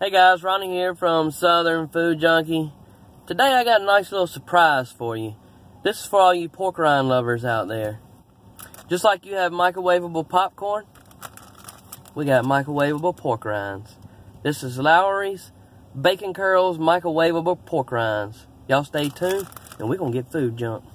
Hey guys, Ronnie here from Southern Food Junkie. Today I got a nice little surprise for you. This is for all you pork rind lovers out there. Just like you have microwavable popcorn, we got microwavable pork rinds. This is Lowrey's Bacon Curls microwavable pork rinds. Y'all stay tuned and we're gonna get food junk.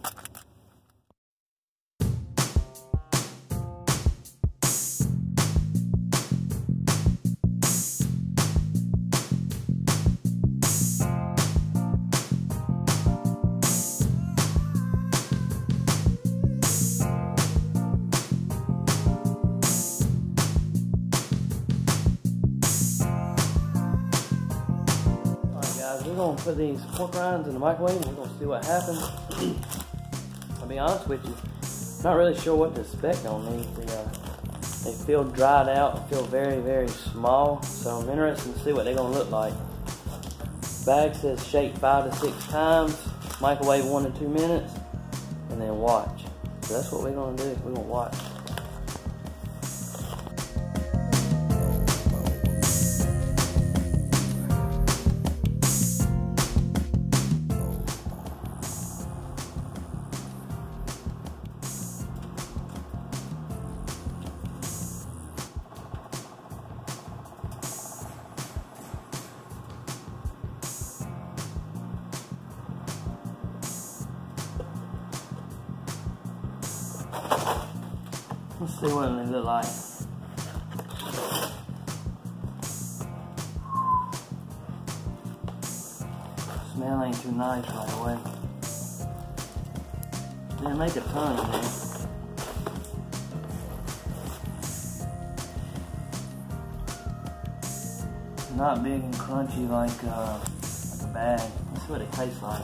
We're going to put these pork rinds in the microwave and we're going to see what happens. I'll be honest with you, not really sure what to expect on these. They feel dried out and feel very, very small, so I'm interested to see what they're going to look like. Bag says shake 5 to 6 times, microwave 1 to 2 minutes, and then watch. So that's what we're going to do, we're going to watch. Let's see what they look like. Smell ain't too nice right away. Didn't make a ton in there. Not big and crunchy like a bag. Let's see what it tastes like.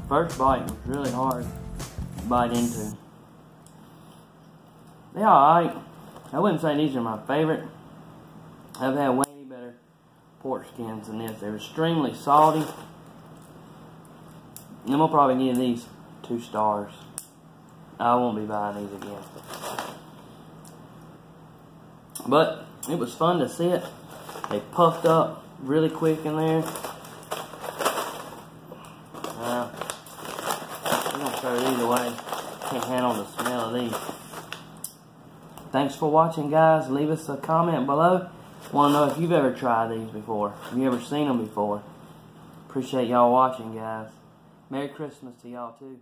First bite was really hard to bite into. They're alright. I wouldn't say these are my favorite. I've had way better pork skins than this. They're extremely salty. And I'm gonna probably give these 2 stars. I won't be buying these again. But it was fun to see it. They puffed up really quick in there. Either way, can't handle the smell of these. Thanks for watching, guys. Leave us a comment below. Want to know if you've ever tried these before. Have you ever seen them before? Appreciate y'all watching, guys. Merry Christmas to y'all too.